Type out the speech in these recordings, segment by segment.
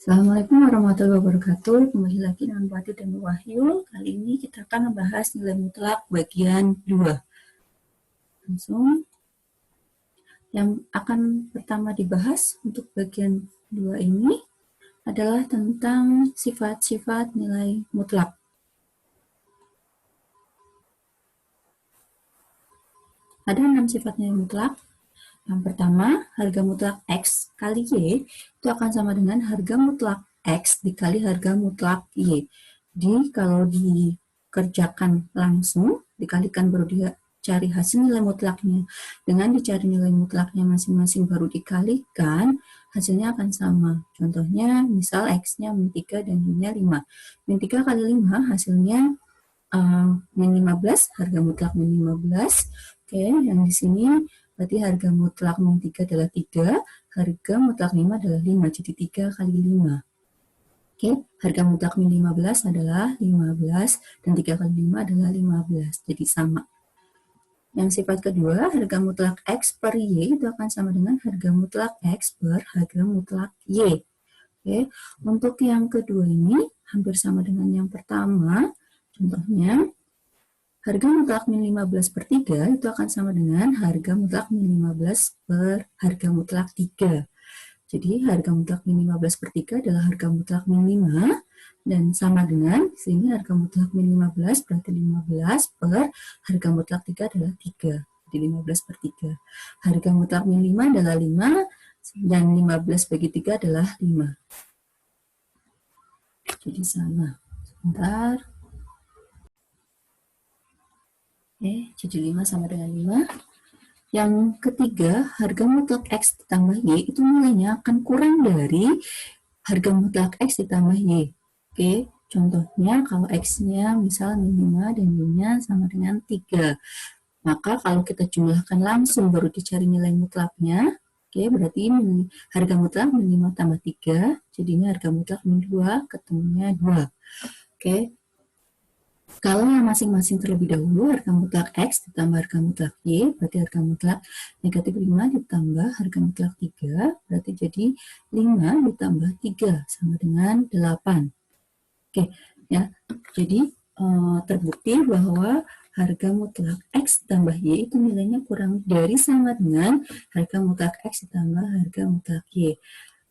Assalamualaikum warahmatullahi wabarakatuh. Kembali lagi dengan Pati dan Wahyu. Kali ini kita akan membahas nilai mutlak bagian 2. Langsung. Yang akan pertama dibahas untuk bagian 2 ini adalah tentang sifat-sifat nilai mutlak. Ada 6 sifat nilai mutlak. Yang pertama, harga mutlak X kali Y itu akan sama dengan harga mutlak X dikali harga mutlak Y. Jadi kalau dikerjakan langsung, dikalikan baru dia cari hasil nilai mutlaknya. Dengan dicari nilai mutlaknya masing-masing baru dikalikan, hasilnya akan sama. Contohnya, misal X-nya min 3 dan Y-nya 5. Min 3 kali 5 hasilnya min 15, harga mutlak min 15. Oke, yang di sini berarti harga mutlak min 3 adalah 3, harga mutlak 5 adalah 5, jadi 3 kali 5. Oke, harga mutlak min 15 adalah 15, dan 3 kali 5 adalah 15, jadi sama. Yang sifat kedua, harga mutlak X per Y itu akan sama dengan harga mutlak X per harga mutlak Y. Oke, untuk yang kedua ini hampir sama dengan yang pertama. Contohnya, harga mutlak min 15 per 3 itu akan sama dengan harga mutlak min 15 per harga mutlak 3. Jadi harga mutlak min 15 per 3 adalah harga mutlak min 5. Dan sama dengan di sini harga mutlak min 15 berarti 15 per harga mutlak 3 adalah 3. Jadi 15 per 3. Harga mutlak min 5 adalah 5 dan 15 bagi 3 adalah 5. Jadi sama. Sebentar. Oke, jadi 5 sama dengan 5. Yang ketiga, harga mutlak X ditambah Y itu nilainya akan kurang dari harga mutlak X ditambah Y. Oke, contohnya kalau X-nya misal min 5 dan Y-nya sama dengan 3. Maka kalau kita jumlahkan langsung baru dicari nilai mutlaknya, oke, berarti harga mutlak min 5 tambah 3, jadinya harga mutlak min 2, ketemunya 2. Oke, kalau yang masing-masing terlebih dahulu, harga mutlak X ditambah harga mutlak Y, berarti harga mutlak negatif 5 ditambah harga mutlak 3, berarti jadi 5 ditambah 3 sama dengan 8. Oke, ya. Jadi terbukti bahwa harga mutlak X ditambah Y itu nilainya kurang dari sama dengan harga mutlak X ditambah harga mutlak Y.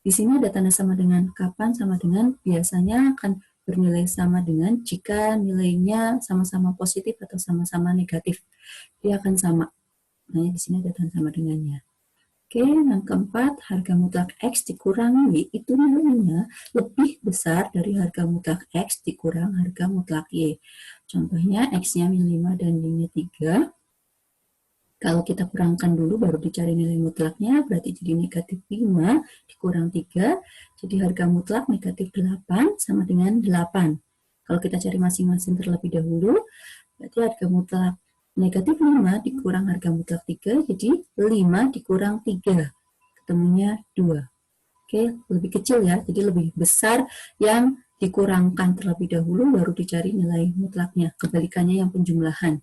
Di sini ada tanda sama dengan, kapan sama dengan, biasanya akan bernilai sama dengan jika nilainya sama-sama positif atau sama-sama negatif. Dia akan sama. Nah, di sini ada tanda sama dengannya. Oke, yang keempat, harga mutlak X dikurang Y itu nilainya lebih besar dari harga mutlak X dikurang harga mutlak Y. Contohnya X-nya min 5 dan Y-nya 3. Kalau kita kurangkan dulu baru dicari nilai mutlaknya, berarti jadi negatif 5 dikurang 3, jadi harga mutlak negatif 8 sama dengan 8. Kalau kita cari masing-masing terlebih dahulu, berarti harga mutlak negatif 5 dikurang harga mutlak 3, jadi 5 dikurang 3, ketemunya 2. Oke, lebih kecil ya, jadi lebih besar yang dikurangkan terlebih dahulu, baru dicari nilai mutlaknya, kebalikannya yang penjumlahan.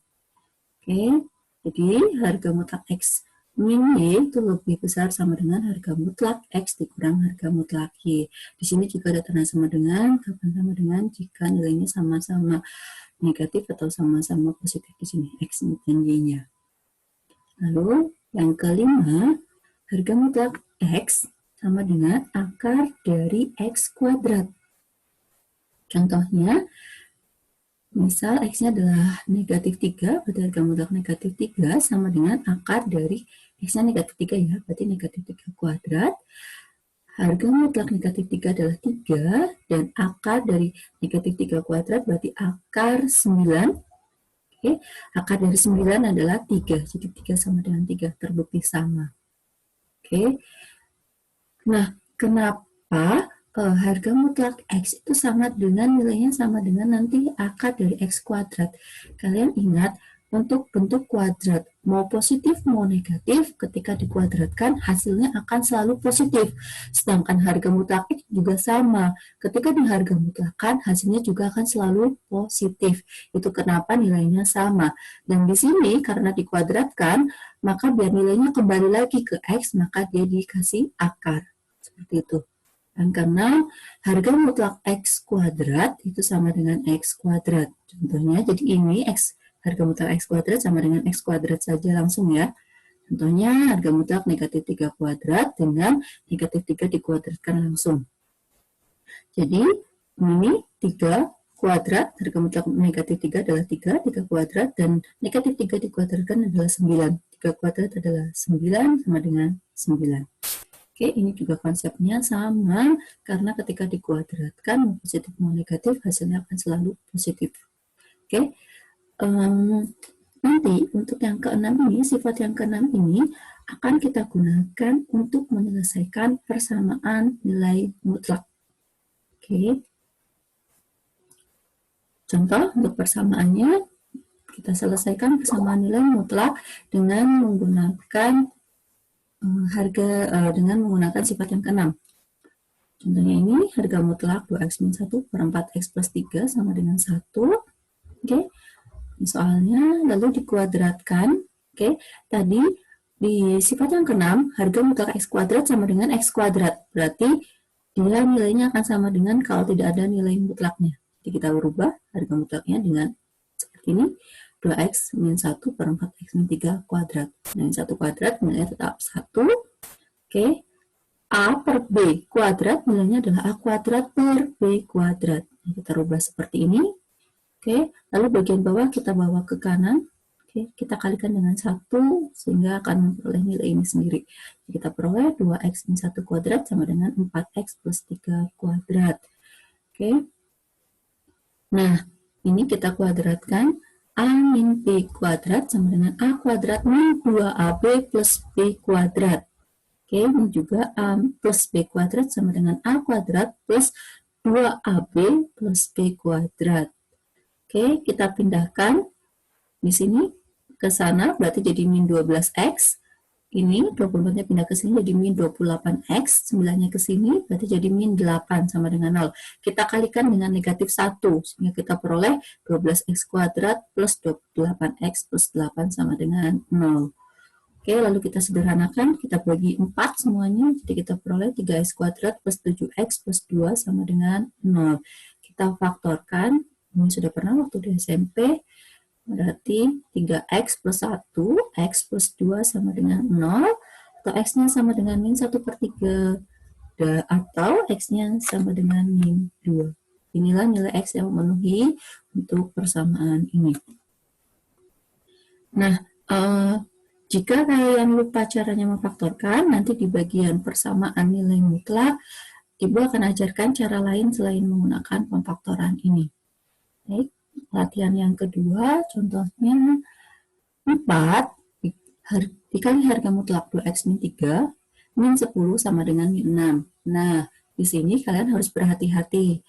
Oke. Jadi, harga mutlak X min Y itu lebih besar sama dengan harga mutlak X dikurang harga mutlak Y. Di sini juga ada tanda sama dengan, kapan sama dengan, jika nilainya sama-sama negatif atau sama-sama positif di sini, X dan Y-nya. Lalu, yang kelima, harga mutlak X sama dengan akar dari X kuadrat. Contohnya, misal X-nya adalah negatif 3, berarti harga mutlak negatif 3 sama dengan akar dari X-nya negatif 3 ya, berarti negatif 3 kuadrat. Harga mutlak negatif 3 adalah 3, dan akar dari negatif 3 kuadrat berarti akar 9. Oke, akar dari 9 adalah 3, jadi 3 sama dengan 3, terbukti sama. Oke, nah kenapa harga mutlak X itu sama dengan nilainya sama dengan nanti akar dari X kuadrat. Kalian ingat, untuk bentuk kuadrat, mau positif mau negatif, ketika dikuadratkan hasilnya akan selalu positif. Sedangkan harga mutlak X juga sama. Ketika diharga mutlakkan, hasilnya juga akan selalu positif. Itu kenapa nilainya sama. Dan di sini karena dikuadratkan, maka biar nilainya kembali lagi ke X, maka dia dikasih akar. Seperti itu. Yang keenam, harga mutlak X kuadrat itu sama dengan X kuadrat. Contohnya, jadi ini harga mutlak X kuadrat sama dengan X kuadrat saja langsung ya. Contohnya, harga mutlak negatif 3 kuadrat dengan negatif 3 dikuadratkan langsung. Jadi, ini 3 kuadrat, harga mutlak negatif 3 adalah 3 kuadrat, dan negatif 3 dikuadratkan adalah 9. 3 kuadrat adalah 9 sama dengan 9. Oke, ini juga konsepnya sama, karena ketika dikuadratkan, mau positif mau negatif, hasilnya akan selalu positif. Oke, nanti untuk yang keenam ini, sifat yang keenam ini akan kita gunakan untuk menyelesaikan persamaan nilai mutlak. Oke, contoh untuk persamaannya, kita selesaikan persamaan nilai mutlak dengan menggunakan dengan menggunakan sifat yang keenam. Contohnya ini, harga mutlak 2x min 1 per 4x plus 3 sama dengan 1. Oke, soalnya lalu dikuadratkan. Oke, tadi di sifat yang keenam, harga mutlak x kuadrat sama dengan x kuadrat. Berarti dia nilainya akan sama dengan kalau tidak ada nilai mutlaknya. Jadi kita berubah harga mutlaknya dengan seperti ini. 2x min 1 per 4x min 3 kuadrat. Nah, 1 kuadrat nilainya tetap 1. Oke, A per B kuadrat nilainya adalah A kuadrat per B kuadrat. Nah, kita rubah seperti ini. Oke, lalu bagian bawah kita bawa ke kanan. Oke, kita kalikan dengan 1 sehingga akan memperoleh nilai ini sendiri. Jadi kita peroleh 2x min 1 kuadrat sama dengan 4x plus 3 kuadrat. Oke. Nah, ini kita kuadratkan. A min B kuadrat sama dengan A kuadrat min 2AB plus B kuadrat. Oke, ini juga A plus B kuadrat sama dengan A kuadrat plus 2AB plus B kuadrat. Oke, kita pindahkan di sini ke sana, berarti jadi min 12x. Ini 24-nya pindah ke sini jadi min 28x, 9-nya ke sini berarti jadi min 8 sama dengan 0. Kita kalikan dengan negatif 1, sehingga kita peroleh 12x kuadrat plus 28x plus 8 sama dengan 0. Oke, lalu kita sederhanakan, kita bagi 4 semuanya, jadi kita peroleh 3x kuadrat plus 7x plus 2 sama dengan 0. Kita faktorkan, ini sudah pernah waktu di SMP, berarti 3x plus 1, x plus 2 sama dengan 0, atau x-nya sama dengan min 1 per 3, atau x-nya sama dengan min 2. Inilah nilai x yang memenuhi untuk persamaan ini. Nah, jika kalian lupa caranya memfaktorkan, nanti di bagian persamaan nilai mutlak, Ibu akan ajarkan cara lain selain menggunakan pemfaktoran ini. Baik. Latihan yang kedua, contohnya 4 dikali harga mutlak 2x min 3, min 10 sama dengan min 6. Nah, di sini kalian harus berhati-hati.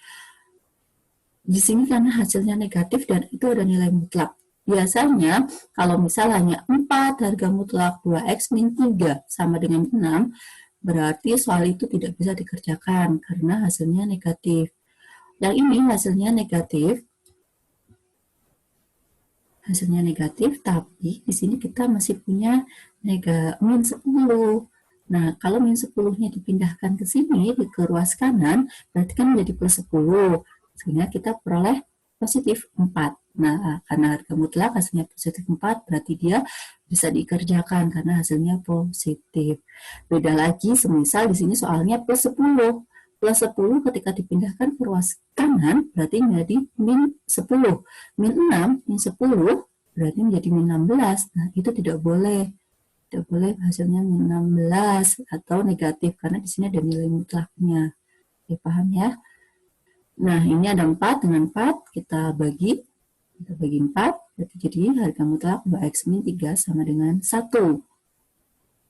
Di sini karena hasilnya negatif dan itu ada nilai mutlak. Biasanya, kalau misalnya 4 harga mutlak 2x min 3 sama dengan 6, berarti soal itu tidak bisa dikerjakan karena hasilnya negatif. Yang ini hasilnya negatif, tapi di sini kita masih punya min 10. Nah, kalau min 10-nya dipindahkan ke sini, ke ruas kanan, berarti kan menjadi plus 10. Sehingga kita peroleh positif 4. Nah, karena harga mutlak hasilnya positif 4, berarti dia bisa dikerjakan karena hasilnya positif. Beda lagi, semisal di sini soalnya plus 10. Plus 10 ketika dipindahkan ke ruas kanan berarti menjadi min 10. Min 6, min 10 berarti menjadi min 16. Nah, itu tidak boleh. Tidak boleh hasilnya min 16 atau negatif karena di sini ada nilai mutlaknya. Oke, paham ya? Nah, ini ada 4 dengan 4 kita bagi 4, berarti jadi harga mutlak 2x min 3 sama dengan 1.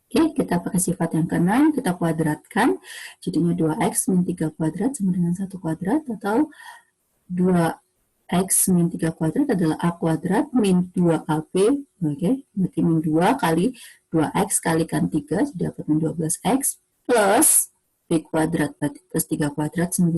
Oke, kita pakai sifat yang keenam, kita kuadratkan, jadinya 2x min 3 kuadrat sama dengan 1 kuadrat, atau 2x min 3 kuadrat adalah a kuadrat min 2ab, oke, berarti min 2 kali 2x kalikan 3, jadi dapat min 12x, plus b kuadrat, berarti plus 3 kuadrat 9.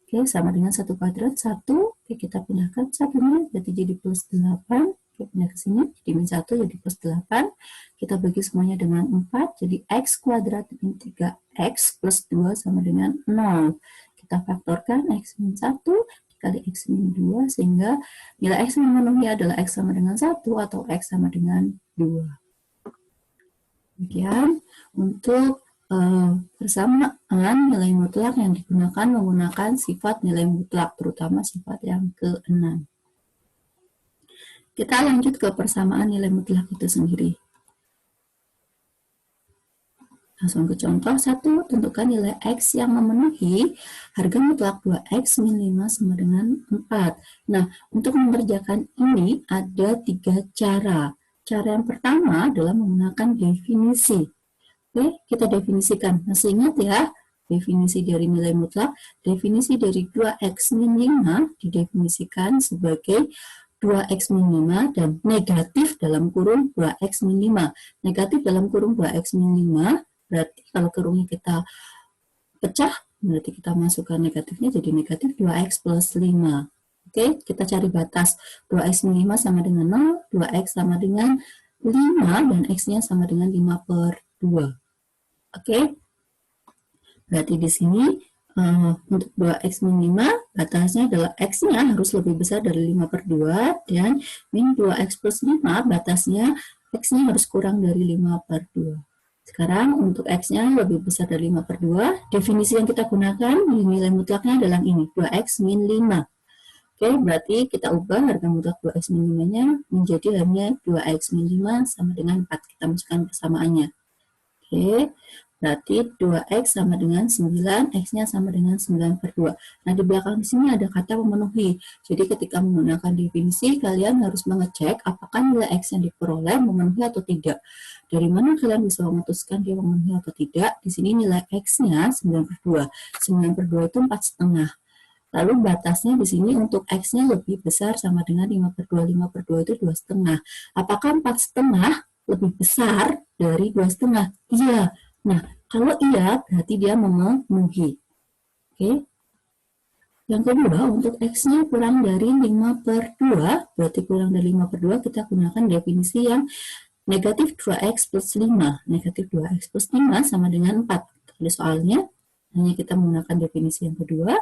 Oke, sama dengan 1 kuadrat, 1, oke, kita pindahkan 1-nya, berarti jadi plus 8, Pindah ke sini, jadi min 1 jadi plus 8. Kita bagi semuanya dengan 4, jadi x kuadrat min 3x plus 2 sama dengan 0. Kita faktorkan x min 1 dikali x min 2, sehingga nilai x yang memenuhi adalah x sama dengan 1 atau x sama dengan 2. Demikian untuk persamaan nilai mutlak yang digunakan menggunakan sifat nilai mutlak, terutama sifat yang ke-6. Kita lanjut ke persamaan nilai mutlak itu sendiri. Langsung ke contoh 1, tentukan nilai x yang memenuhi harga mutlak 2x min 5 sama dengan 4. Nah, untuk mengerjakan ini ada 3 cara. Cara yang pertama adalah menggunakan definisi. Oke, kita definisikan. Masih ingat ya, definisi dari nilai mutlak? Definisi dari 2x min 5 didefinisikan sebagai 2x min 5 dan negatif dalam kurung 2x min 5. Negatif dalam kurung 2x min 5 berarti kalau kurungnya kita pecah, berarti kita masukkan negatifnya jadi negatif 2x plus 5. Oke, kita cari batas. 2x min 5 sama dengan 0, 2x sama dengan 5, dan x-nya sama dengan 5 per 2. Oke, berarti di sini untuk 2x min 5, batasnya adalah x-nya harus lebih besar dari 5 per 2, dan min 2x plus 5, batasnya x-nya harus kurang dari 5 per 2. Sekarang untuk x-nya lebih besar dari 5 per 2, definisi yang kita gunakan nilai mutlaknya adalah ini, 2x min 5. Oke, berarti kita ubah harga mutlak 2x min 5-nya menjadi hanya 2x min 5 sama dengan 4. Kita masukkan persamaannya. Oke, berarti 2x sama dengan 9, x-nya sama dengan 9 per 2. Nah, di belakang sini ada kata memenuhi. Jadi ketika menggunakan definisi, kalian harus mengecek apakah nilai x yang diperoleh memenuhi atau tidak. Dari mana kalian bisa memutuskan dia memenuhi atau tidak? Di sini nilai x-nya 9 per 2. 9 per 2 itu 4,5. Lalu batasnya di sini untuk x-nya lebih besar sama dengan 5 per 2. 5 per 2 itu 2,5. Apakah 4,5 lebih besar dari 2,5? Iya. Nah, kalau iya, berarti dia memenuhi. Oke. Yang kedua, untuk x-nya kurang dari 5 per 2, berarti kurang dari 5 per 2, kita gunakan definisi yang negatif 2x plus 5. Negatif 2x plus 5 sama dengan 4. Ada soalnya, hanya kita menggunakan definisi yang kedua.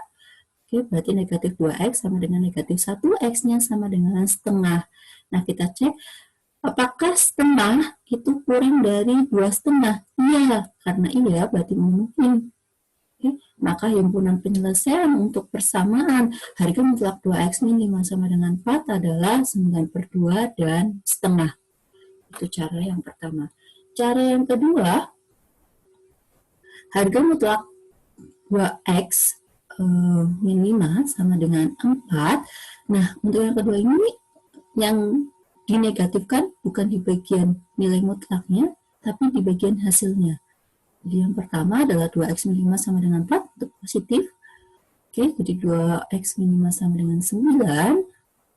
Oke, berarti negatif 2x sama dengan negatif 1, x-nya sama dengan setengah. Nah, kita cek, apakah setengah itu kurang dari 2,5? Iya, karena iya berarti memenuhi. Oke, maka himpunan penyelesaian untuk persamaan harga mutlak 2x min 5 sama dengan 4 adalah 9 per 2 dan setengah. Itu cara yang pertama. Cara yang kedua, harga mutlak 2x min 5 sama dengan 4. Nah, untuk yang kedua ini, yang dinegatifkan bukan di bagian nilai mutlaknya, tapi di bagian hasilnya. Jadi yang pertama adalah 2x min 5 sama dengan 4, untuk positif. Oke, jadi 2x min 5 sama dengan 9,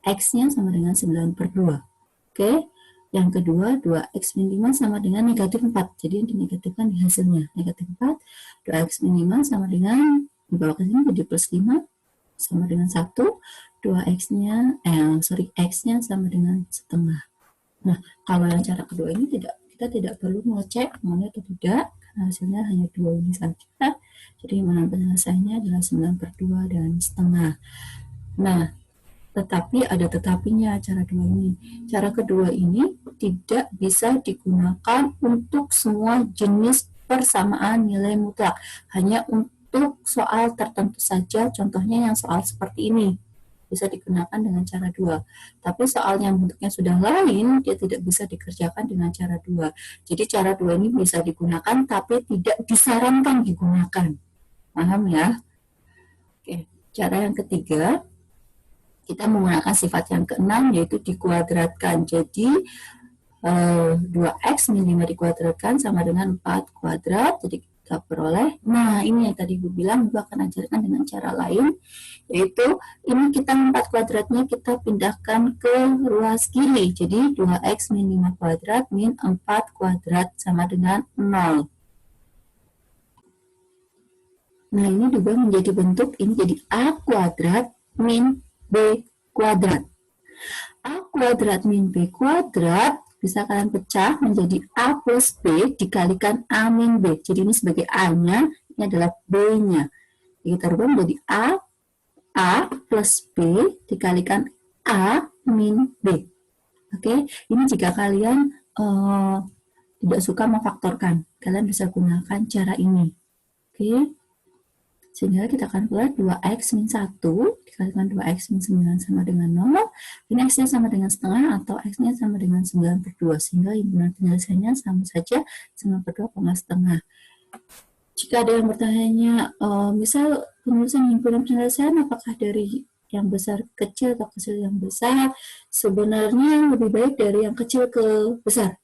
x-nya sama dengan 9 per 2. Oke, yang kedua 2x min 5 sama dengan negatif 4, jadi yang dinegatifkan di hasilnya. Negatif 4, 2x min 5 sama dengan, dibawa ke sini jadi plus 5, sama dengan 1, 2x-nya, x-nya sama dengan setengah. Nah, kalau yang cara kedua ini kita tidak perlu mengecek memenuhi atau tidak, karena hasilnya hanya 2 ini saja. Jadi himpunan penyelesaiannya adalah 9 per 2 dan setengah. Nah, tetapi ada tetapinya cara kedua ini. Cara kedua ini tidak bisa digunakan untuk semua jenis persamaan nilai mutlak. Hanya untuk soal tertentu saja, contohnya yang soal seperti ini bisa digunakan dengan cara 2. Tapi soal yang bentuknya sudah lain, dia tidak bisa dikerjakan dengan cara 2. Jadi cara 2 ini bisa digunakan, tapi tidak disarankan digunakan. Paham ya? Oke, cara yang ketiga, kita menggunakan sifat yang ke-6, yaitu dikuadratkan. Jadi 2x min 5 dikuadratkan sama dengan 4 kuadrat, jadi kita peroleh. Nah, ini yang tadi Ibu bilang, Ibu akan ajarkan dengan cara lain, yaitu ini kita 4 kuadratnya kita pindahkan ke ruas kiri. Jadi 2x min 5 kuadrat min 4 kuadrat sama dengan 0. Nah, ini juga menjadi bentuk, ini jadi a kuadrat min b kuadrat. A kuadrat min B kuadrat bisa kalian pecah menjadi A plus B dikalikan A min B. Jadi ini sebagai A-nya, ini adalah B-nya. Kita rubah menjadi A plus B dikalikan A min B. Oke, ini jika kalian tidak suka memfaktorkan, kalian bisa gunakan cara ini. Oke, sehingga kita akan keluar 2x min 1 dikalikan 2x min 9 sama dengan 0. Ini x-nya sama dengan setengah atau x-nya sama dengan 9 per 2. Sehingga himpunan penyelesaiannya sama saja 9 per 2, setengah. Jika ada yang bertanya, misal penyelesaian himpunan penyelesaian apakah dari yang besar ke kecil atau kecil yang besar? Sebenarnya lebih baik dari yang kecil ke besar.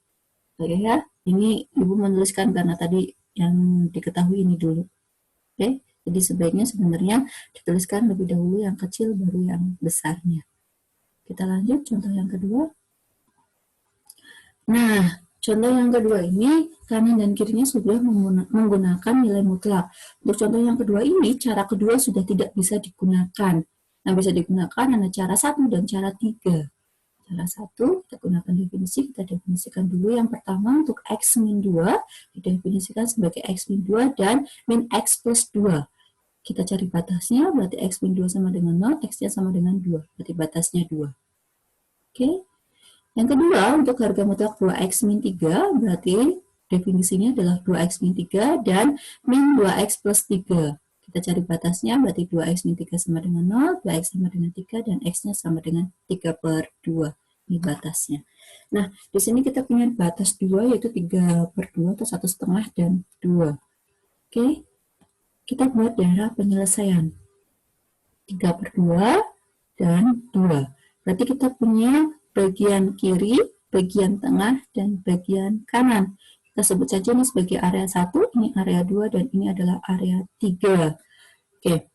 Oke ya, ini Ibu menuliskan karena tadi yang diketahui ini dulu. Oke. Jadi sebaiknya sebenarnya dituliskan lebih dahulu yang kecil baru yang besarnya. Kita lanjut contoh yang kedua. Nah, contoh yang kedua ini kanan dan kirinya sudah menggunakan nilai mutlak. Untuk contoh yang kedua ini cara kedua sudah tidak bisa digunakan. Nah, bisa digunakan ada cara 1 dan cara 3. Cara 1 kita gunakan definisi, kita definisikan dulu yang pertama untuk x min 2 didefinisikan sebagai x min 2 dan min x plus 2. Kita cari batasnya, berarti x min 2 sama dengan 0, x-nya sama dengan 2, berarti batasnya 2. Oke. Yang kedua, untuk harga mutlak 2x min 3, berarti definisinya adalah 2x min 3 dan min 2x plus 3. Kita cari batasnya, berarti 2x min 3 sama dengan 0, 2x sama dengan 3, dan x-nya sama dengan 3 per 2. Ini batasnya. Nah, di sini kita punya batas 2, yaitu 3 per 2 atau 1,5 dan 2. Oke. Kita buat daerah penyelesaian 3 per 2 dan 2. Berarti kita punya bagian kiri, bagian tengah, dan bagian kanan. Kita sebut saja ini sebagai area 1, ini area 2, dan ini adalah area 3. Oke.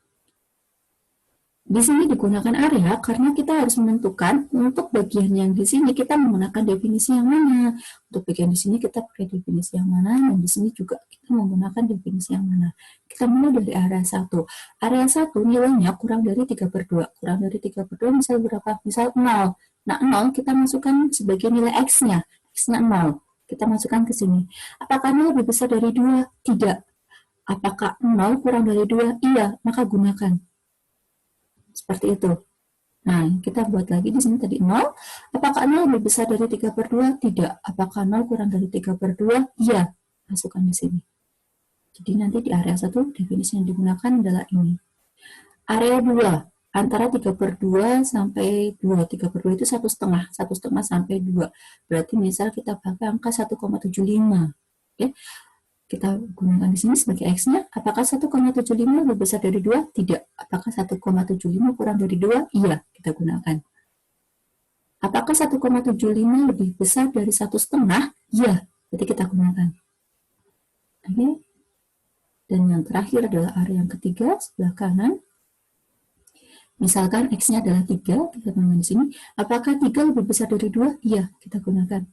Di sini digunakan area karena kita harus menentukan untuk bagian yang di sini kita menggunakan definisi yang mana. Untuk bagian di sini kita pakai definisi yang mana, dan di sini juga kita menggunakan definisi yang mana. Kita mulai dari area 1. Area 1 nilainya kurang dari 3 per 2. Kurang dari 3 per 2 misal berapa? Misal 0. Nah, 0 kita masukkan sebagai nilai x-nya. X-nya 0. Kita masukkan ke sini. Apakah 0 lebih besar dari 2? Tidak. Apakah 0 kurang dari 2? Iya, maka gunakan. Seperti itu. Nah, kita buat lagi di sini tadi 0. Apakah 0 lebih besar dari 3 per 2? Tidak. Apakah 0 kurang dari 3 per 2? Iya. Masukkan di sini. Jadi nanti di area 1 definisi yang digunakan adalah ini. Area 2 antara 3 per 2 sampai 2. 3 per 2 itu 1,5. 1,5 sampai 2. Berarti misal kita pakai angka 1,75. Oke. Kita gunakan di sini sebagai x-nya. Apakah 1,75 lebih besar dari 2? Tidak. Apakah 1,75 kurang dari 2? Iya, kita gunakan. Apakah 1,75 lebih besar dari 1,5? Iya, berarti kita gunakan. Oke. Dan yang terakhir adalah area yang ketiga, sebelah kanan. Misalkan x-nya adalah 3, kita gunakan di sini. Apakah 3 lebih besar dari 2? Iya, kita gunakan.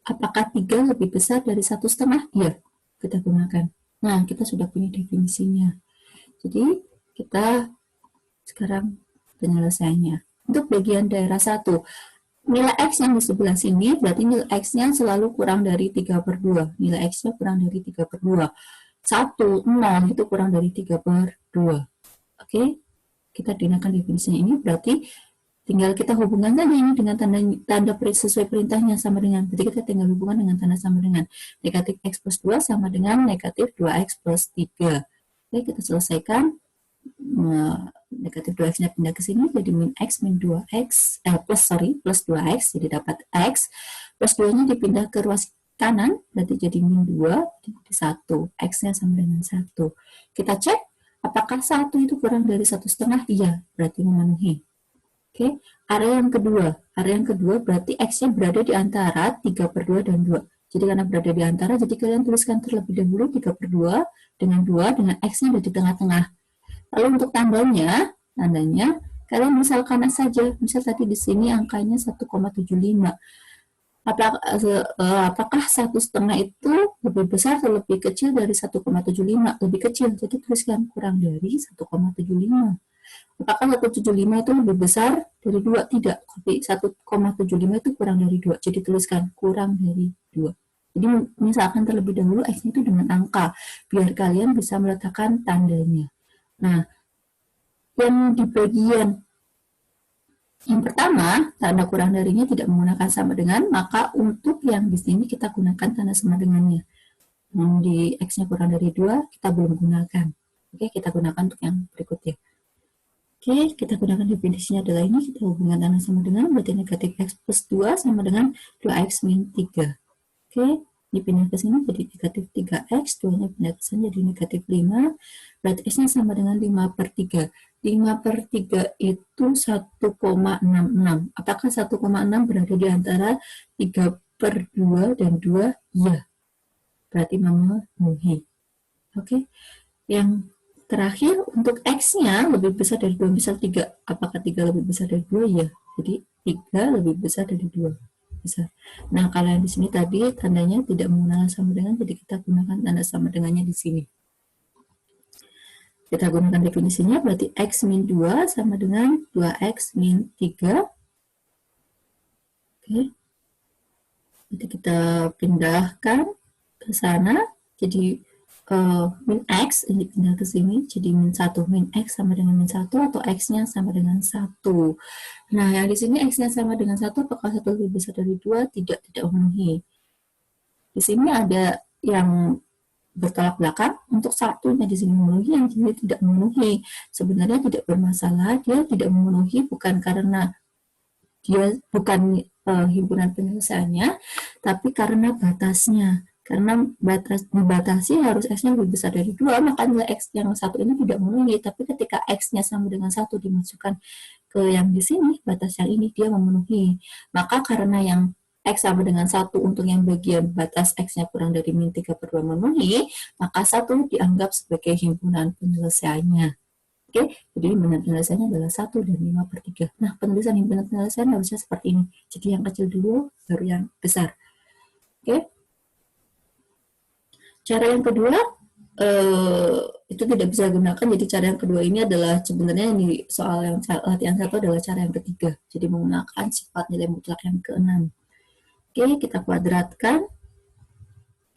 Apakah 3 lebih besar dari 1,5? Iya, kita gunakan. Nah, kita sudah punya definisinya. Jadi, kita sekarang penyelesaiannya. Untuk bagian daerah 1, nilai x yang di sebelah sini, berarti nilai x-nya selalu kurang dari 3 per 2. Nilai x-nya kurang dari 3 per 2. 1, 0 itu kurang dari 3 per 2. Oke, kita gunakan definisinya ini, berarti tinggal kita hubungkan tadi ini dengan tanda sesuai perintahnya sama dengan, berarti kita tinggal hubungan dengan tanda sama dengan. Negatif x plus 2 sama dengan negatif 2x plus 3. Oke, kita selesaikan. Negatif 2x-nya pindah ke sini, jadi min x min 2x, plus 2x, jadi dapat x. Plus 2-nya dipindah ke ruas kanan, berarti jadi min 2, jadi 1. X-nya sama dengan 1. Kita cek, apakah 1 itu kurang dari 1,5? Iya, berarti memenuhi. Oke, area yang kedua berarti x-nya berada di antara 3 per 2 dan 2. Jadi karena berada di antara, jadi kalian tuliskan terlebih dahulu 3 per 2 dengan x-nya ada di tengah-tengah. Lalu untuk tandanya kalian misal kanan saja. Misal tadi di sini angkanya 1,75. Apakah 1,5 itu lebih besar atau lebih kecil dari 1,75? Lebih kecil, jadi tuliskan kurang dari 1,75. Apakah 175 itu lebih besar dari 2? Tidak, tapi 1,75 itu kurang dari 2. Jadi tuliskan kurang dari 2. Jadi misalkan terlebih dahulu X itu dengan angka, biar kalian bisa meletakkan tandanya. Nah, yang di bagian yang pertama, tanda kurang darinya tidak menggunakan sama dengan, maka untuk yang di sini kita gunakan tanda sama dengannya. Yang di X-nya kurang dari 2, kita belum gunakan. Oke, kita gunakan untuk yang berikutnya. Oke, kita gunakan definisinya adalah ini, kita hubungkan tanda sama dengan, berarti negatif X plus 2 sama dengan 2X min 3. Oke, dipindah ke sini jadi negatif 3X, 2-nya pindah ke sini jadi negatif 5, berarti X-nya sama dengan 5 per 3. 5 per 3 itu 1,66. Apakah 1,6 berada di antara 3 per 2 dan 2? Ya, berarti memenuhi. Oke, yang terakhir untuk X-nya lebih besar dari 2, misal 3. Apakah 3 lebih besar dari 2? Ya, jadi 3 lebih besar dari 2. Besar. Nah, kalau yang di sini tadi tandanya tidak menggunakan sama dengan, jadi kita gunakan tanda sama dengannya di sini. Kita gunakan definisinya, berarti X min 2 sama dengan 2X min 3. Oke. Nanti kita pindahkan ke sana, jadi min X ini pindah ke sini, jadi min 1. Min X sama dengan min 1 atau X-nya sama dengan 1. Nah, yang di sini X-nya sama dengan 1, apakah 1 lebih besar dari 2? Tidak memenuhi. Di sini ada yang bertolak belakang, untuk satunya di sini memenuhi, yang sini tidak memenuhi. Sebenarnya tidak bermasalah, dia tidak memenuhi bukan karena dia bukan himpunan penyelesaiannya, tapi karena batasnya. Karena dibatasi harus X-nya lebih besar dari 2, maka nilai X yang satu ini tidak memenuhi. Tapi ketika X-nya sama dengan 1 dimasukkan ke yang di sini, batas yang ini, dia memenuhi. Maka karena yang X sama dengan 1 untuk yang bagian batas X-nya kurang dari min 3 per 2 memenuhi, maka 1 dianggap sebagai himpunan penyelesaiannya. Oke, jadi himpunan penyelesaiannya adalah 1 dan 5 per 3. Nah, penulisan himpunan penyelesaian harusnya seperti ini. Jadi yang kecil dulu, baru yang besar. Oke. Cara yang kedua, itu tidak bisa digunakan. Jadi cara yang kedua ini adalah sebenarnya ini soal yang latihan satu adalah cara yang ketiga. Jadi menggunakan sifat nilai mutlak yang ke-6. Oke, kita kuadratkan.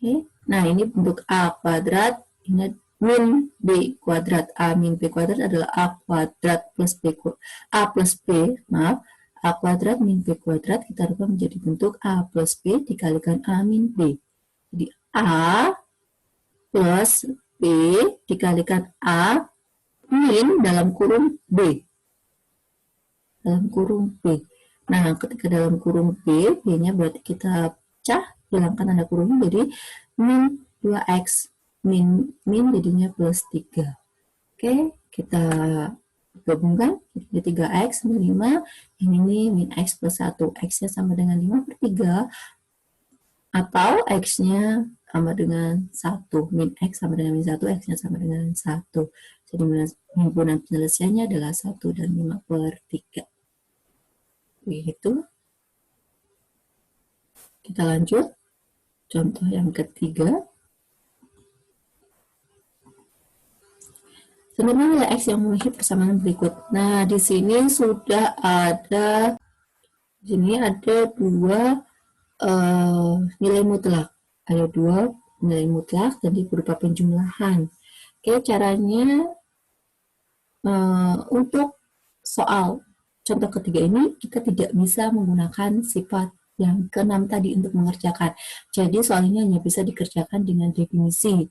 Oke. Nah, ini bentuk A kuadrat. Ini min B kuadrat. A min B kuadrat adalah A kuadrat plus B A plus B, maaf. A kuadrat min B kuadrat kita rubah menjadi bentuk A plus B dikalikan A min B. Jadi A plus B dikalikan A min dalam kurung B. Dalam kurung B. Nah, ketika dalam kurung B, B-nya berarti kita pecah, hilangkan tanda kurungnya, jadi min 2X. Min jadinya plus 3. Oke, kita gabungkan, jadi 3X min 5, yang ini min X plus 1. X-nya sama dengan 5 per 3, atau X-nya sama dengan 1. Min X sama dengan min 1, X-nya sama dengan 1. Jadi himpunan penyelesaiannya adalah 1 dan 5 per 3. Begitu. Kita lanjut. Contoh yang ketiga. Sebenarnya nilai X yang memenuhi persamaan berikut. Nah, di sini sudah ada, dua nilai mutlak. Ada 2 nilai mutlak jadi berupa penjumlahan. Oke, caranya untuk soal contoh ketiga ini kita tidak bisa menggunakan sifat yang ke-6 tadi untuk mengerjakan. Jadi soal ini hanya bisa dikerjakan dengan definisi.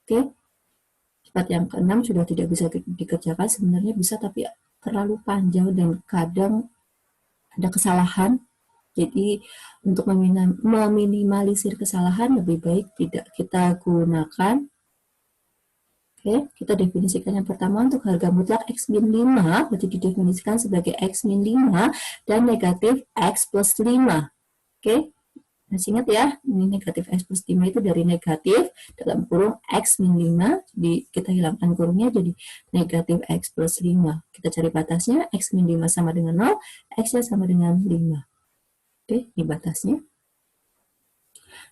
Oke, sifat yang ke-6 sudah tidak bisa dikerjakan. Sebenarnya bisa, tapi terlalu panjang dan kadang ada kesalahan. Jadi untuk meminimalisir kesalahan lebih baik tidak kita gunakan. Oke, kita definisikan yang pertama untuk harga mutlak X min 5, berarti didefinisikan sebagai X min 5 dan negatif X plus 5. Oke, masih ingat ya, ini negatif X plus 5 itu dari negatif dalam kurung X min 5, jadi kita hilangkan kurungnya jadi negatif X plus 5. Kita cari batasnya, X min 5 sama dengan 0, X-nya sama dengan 5. Oke, ini batasnya.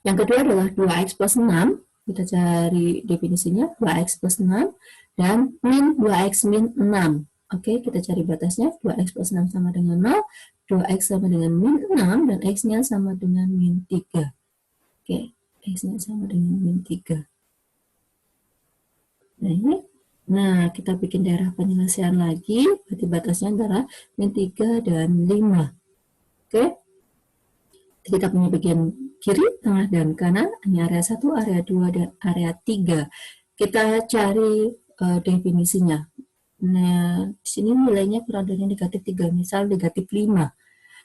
Yang kedua adalah 2X plus 6. Kita cari definisinya, 2X plus 6 dan min 2X min 6. Oke, kita cari batasnya. 2x plus 6 sama dengan 0. 2x sama dengan min 6. Dan x-nya sama dengan min 3. Oke, x-nya sama dengan min 3. Nah, ini. Nah, kita bikin daerah penyelesaian lagi. Berarti batasnya adalah min 3 dan 5. Oke. Kita punya bagian kiri, tengah, dan kanan. Ini area 1, area 2, dan area 3. Kita cari definisinya. Nah, di sini nilainya kurang dari negatif 3, misal negatif 5.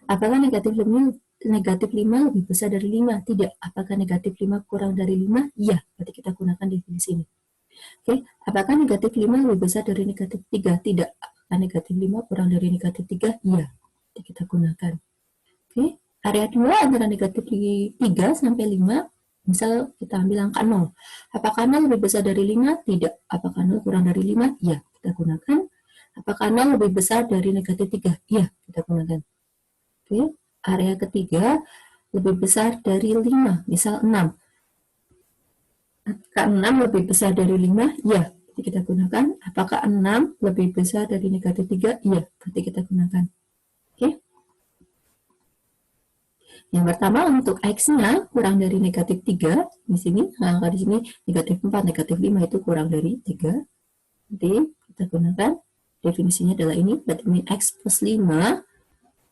Apakah negatif 5 lebih besar dari 5? Tidak. Apakah negatif 5 kurang dari 5? Iya. Berarti kita gunakan definisi ini. Oke. Apakah negatif 5 lebih besar dari negatif 3? Tidak. Apakah negatif 5 kurang dari negatif 3? Iya. Berarti kita gunakan. Oke. Area 2 antara negatif 3 sampai 5. Misal kita ambil angka 0. Apakah 0 lebih besar dari 5? Tidak. Apakah 0 kurang dari 5? Iya, kita gunakan. Apakah 0 lebih besar dari negatif 3? Iya, kita gunakan. Oke, area ketiga lebih besar dari 5, misal 6. Apakah 6 lebih besar dari 5? Iya, berarti kita gunakan. Apakah 6 lebih besar dari negatif 3? Iya, berarti kita gunakan. Oke. Yang pertama untuk X-nya kurang dari negatif 3, di sini, angka di sini negatif 4, negatif 5 itu kurang dari 3. Jadi kita gunakan definisinya adalah ini, berarti min X plus 5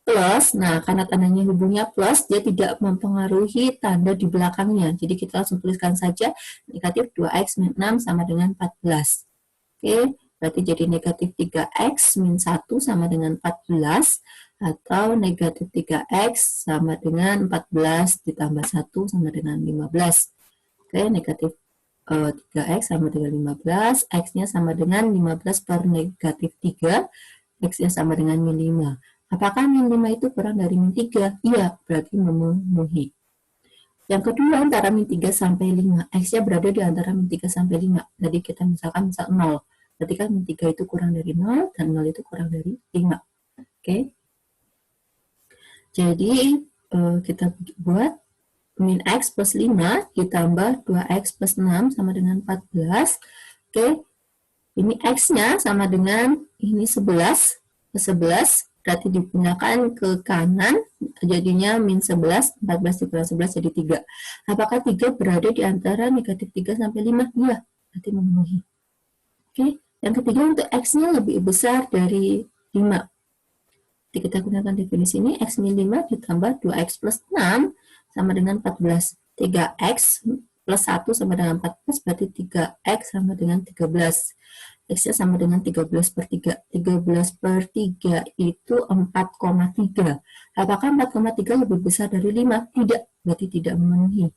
plus, nah karena tandanya hubungnya plus, dia tidak mempengaruhi tanda di belakangnya. Jadi kita langsung tuliskan saja negatif 2X min 6 sama dengan 14. Oke, berarti jadi negatif 3X min 1 sama dengan 14. Atau negatif 3X sama dengan 14 ditambah 1 sama dengan 15. Oke, negatif 3X sama dengan 15, X-nya sama dengan 15 per negatif 3, X-nya sama dengan min 5. Apakah min 5 itu kurang dari min 3? Iya, berarti memenuhi. Yang kedua, antara min 3 sampai 5. X-nya berada di antara min 3 sampai 5. Jadi kita misalkan misal 0. Berarti kan min 3 itu kurang dari 0, dan 0 itu kurang dari 5. Oke. Jadi kita buat min X plus 5 ditambah 2X plus 6 sama dengan 14. Oke, ini X-nya sama dengan ini 11. 11 berarti digunakan ke kanan, jadinya min 11, 14 dikurang 11 jadi 3. Apakah 3 berada di antara negatif 3 sampai 5? Iya, berarti memenuhi. Oke, yang ketiga untuk X-nya lebih besar dari 5. Jadi kita gunakan definisi ini, X min 5 ditambah 2X plus 6 sama dengan 14. 3X plus 1 sama dengan 14, berarti 3X sama dengan 13. X-nya sama dengan 13 per 3. 13 per 3 itu 4,3. Apakah 4,3 lebih besar dari 5? Tidak, berarti tidak memenuhi.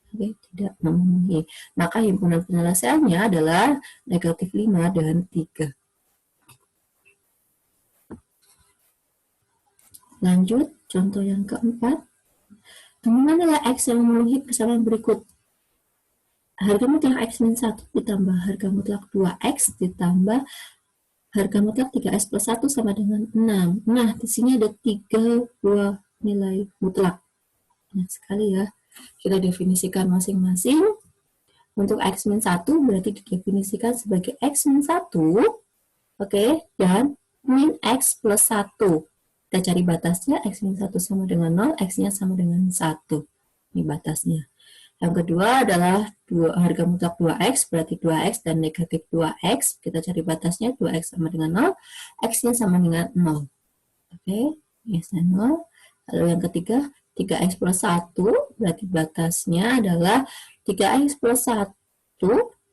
Oke, tidak memenuhi. Maka himpunan penyelesaiannya adalah negatif 5 dan 3. Lanjut, contoh yang keempat. Temukan nilai X yang memenuhi persamaan berikut. Harga mutlak X min 1 ditambah harga mutlak 2X ditambah harga mutlak 3X plus 1 sama dengan 6. Nah, di sini ada 3 buah nilai mutlak. Banyak sekali ya. Kita definisikan masing-masing. Untuk X min 1 berarti didefinisikan sebagai X min 1. Oke, dan min X plus 1. Kita cari batasnya, X min 1 sama dengan 0, X-nya sama dengan 1. Ini batasnya. Yang kedua adalah harga mutlak 2X, berarti 2X dan negatif 2X. Kita cari batasnya, 2X sama dengan 0, X-nya sama dengan 0. Oke, X-nya 0. Lalu yang ketiga, 3X plus 1, berarti batasnya adalah 3X plus 1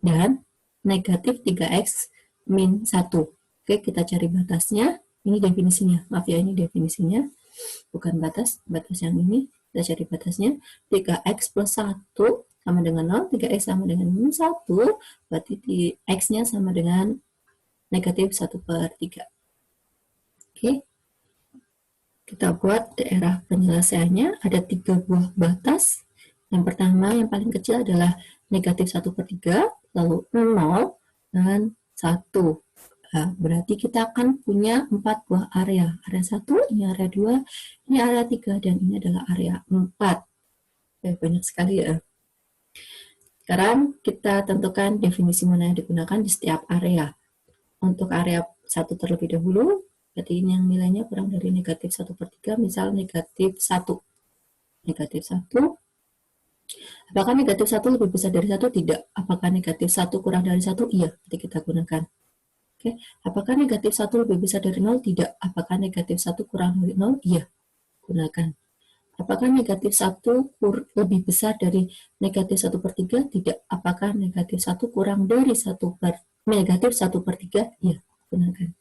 dan negatif 3X min 1. Oke, kita cari batasnya. Ini definisinya, maaf ya, ini definisinya, bukan batas yang ini. Kita cari batasnya, 3X plus 1 sama dengan 0, 3X sama dengan minus 1, berarti X-nya sama dengan negatif 1 per 3. Oke, kita buat daerah penyelesaiannya, ada 3 buah batas. Yang pertama, yang paling kecil adalah negatif 1 per 3, lalu 0, dan 1. Nah, berarti kita akan punya 4 buah area. Area 1, ini area 2, ini area 3, dan ini adalah area 4. Banyak sekali ya. Sekarang kita tentukan definisi mana yang digunakan di setiap area. Untuk area 1 terlebih dahulu, berarti ini yang nilainya kurang dari negatif 1/3, misal negatif 1. Negatif 1. Apakah negatif 1 lebih besar dari 1? Tidak. Apakah negatif 1 kurang dari 1? Iya, jadi kita gunakan. Oke. Apakah negatif 1 lebih besar dari 0? Tidak. Apakah negatif 1 kurang dari 0? Iya, gunakan. Apakah negatif 1 lebih besar dari negatif 1/3? Tidak. Apakah negatif 1 kurang dari negatif 1/3? Iya, gunakan.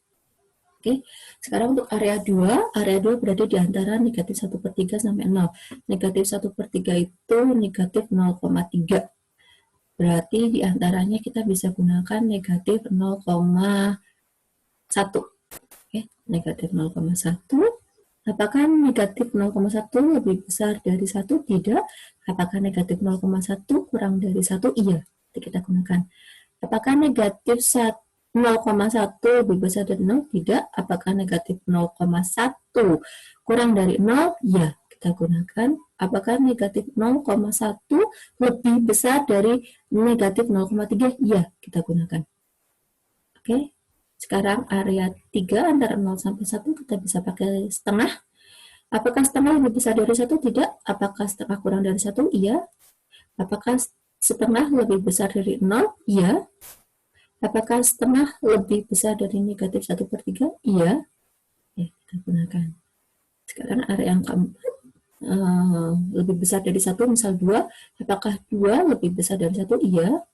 Oke, sekarang untuk area 2 berada di antara negatif 1/3 sampai 0. Negatif 1/3 itu negatif 0,3. Berarti di antaranya kita bisa gunakan negatif 0,1. Oke, negatif 0,1. Apakah negatif 0,1 lebih besar dari 1? Tidak. Apakah negatif 0,1 kurang dari 1? Iya. Jadi kita gunakan. Apakah negatif 0,1 lebih besar dari 0? Tidak. Apakah negatif 0,1 kurang dari 0? Ya, kita gunakan. Apakah negatif 0,1 lebih besar dari negatif 0,3? Ya, kita gunakan. Oke, sekarang area 3 antara 0 sampai 1 kita bisa pakai setengah. Apakah setengah lebih besar dari 1? Tidak. Apakah setengah kurang dari 1? Iya. Apakah setengah lebih besar dari 0? Iya. Apakah setengah lebih besar dari negatif 1/3? Iya. Ya, kita gunakan. Sekarang area yang keempat, lebih besar dari 1, misal 2. Apakah 2 lebih besar dari 1? Iya.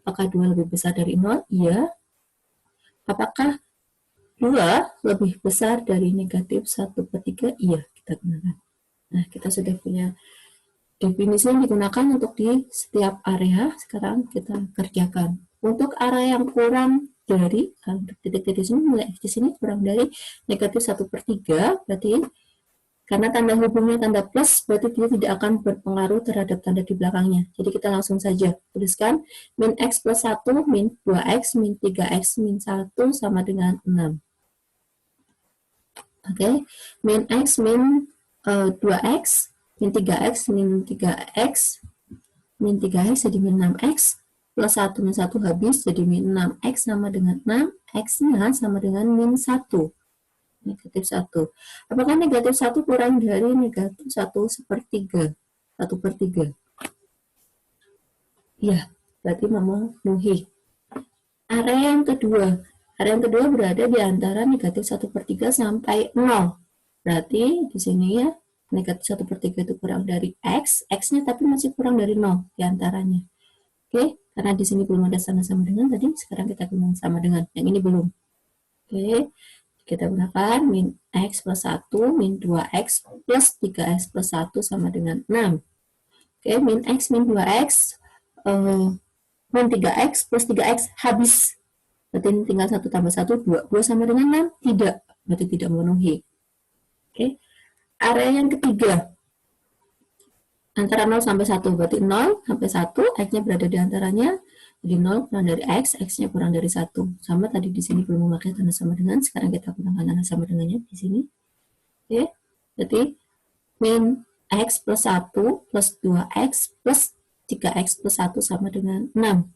Apakah 2 lebih besar dari 0? Iya. Apakah 2 lebih besar dari negatif 1/3? Iya, kita gunakan. Nah, kita sudah punya definisi yang digunakan untuk di setiap area. Sekarang kita kerjakan. Untuk area yang kurang dari titik-titik di sini, nilai X di sini kurang dari negatif 1/3, berarti karena tanda hubungnya tanda plus, berarti dia tidak akan berpengaruh terhadap tanda di belakangnya. Jadi kita langsung saja tuliskan min X plus 1, min 2X, min 3X, min 1 sama dengan 6. Oke, min X, min 2X, min 3X, min 3X, min 3X jadi min 6X, plus 1 min 1 habis, jadi min 6X sama dengan 6, X-nya sama dengan min 1, negatif 1. Apakah negatif 1 kurang dari negatif 1/3? 1/3. Ya, berarti memenuhi. Area yang kedua berada di antara negatif 1/3 sampai 0. Berarti di sini ya, negatif 1/3 itu kurang dari X, X-nya tapi masih kurang dari 0 di antaranya. Oke, karena di sini belum ada sama dengan tadi, sekarang kita gunakan sama dengan. Yang ini belum. Oke, kita gunakan min X plus 1, min 2X plus 3X plus 1 sama dengan 6. Oke, min X, min 2X, min 3X plus 3X habis. Berarti ini tinggal 1 tambah 1, 2. 2 sama dengan 6? Tidak. Berarti tidak memenuhi. Oke, area yang ketiga. Antara 0 sampai 1, berarti 0 sampai 1, X-nya berada di antaranya, jadi 0 kurang dari X, X-nya kurang dari 1. Sama tadi di sini belum memakai tanda sama dengan, sekarang kita gunakan tanda sama dengannya di sini. Oke, berarti min X plus 1 plus 2X plus 3X plus 1 sama dengan 6.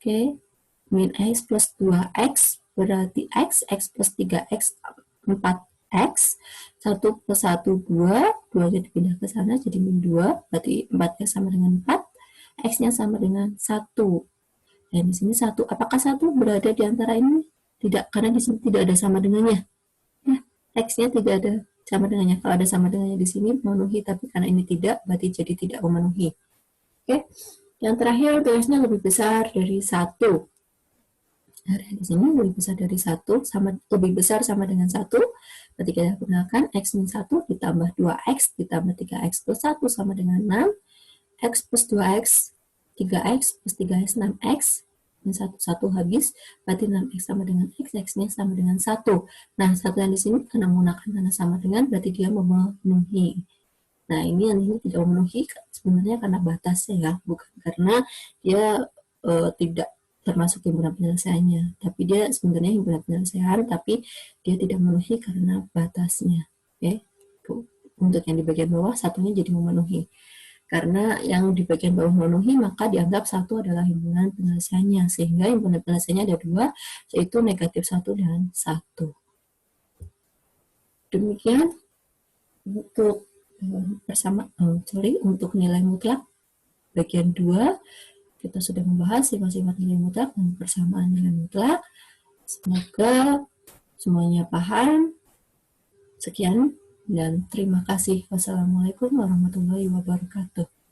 Oke, min X plus 2X berarti X, X plus 3X, 4X, 1 plus 1, 2, 2 jadi pindah ke sana, jadi min 2, berarti 4X sama dengan 4, X-nya sama dengan 1. Dan di sini 1, apakah 1 berada di antara ini? Tidak, karena di sini tidak ada sama dengannya. Ya, X-nya tidak ada sama dengannya. Kalau ada sama dengannya di sini memenuhi, tapi karena ini tidak, berarti jadi tidak memenuhi. Oke, yang terakhir tulisnya lebih besar dari 1. Area di sini lebih besar dari 1, lebih besar sama dengan 1, berarti kita gunakan X min 1 ditambah 2X ditambah 3X plus 1 sama dengan 6, X plus 2X, 3X plus 3X, 6X, min 1, 1 habis, berarti 6X sama dengan X, X-nya sama dengan 1. Nah, satu yang di sini karena menggunakan tanda sama dengan, berarti dia memenuhi. Nah, ini yang ini tidak memenuhi sebenarnya karena batasnya ya, bukan karena dia tidak termasuk himpunan penyelesaiannya, tapi dia sebenarnya himpunan penyelesaian, tapi dia tidak memenuhi karena batasnya. Oke, untuk yang di bagian bawah satunya jadi memenuhi. Karena yang di bagian bawah memenuhi, maka dianggap 1 adalah himpunan penyelesaiannya. Sehingga himpunan penyelesaiannya ada 2, yaitu negatif 1 dan 1. Demikian untuk untuk nilai mutlak bagian 2 kita sudah membahas sifat-sifat nilai mutlak dan persamaan nilai mutlak. Semoga semuanya paham. Sekian dan terima kasih. Wassalamualaikum warahmatullahi wabarakatuh.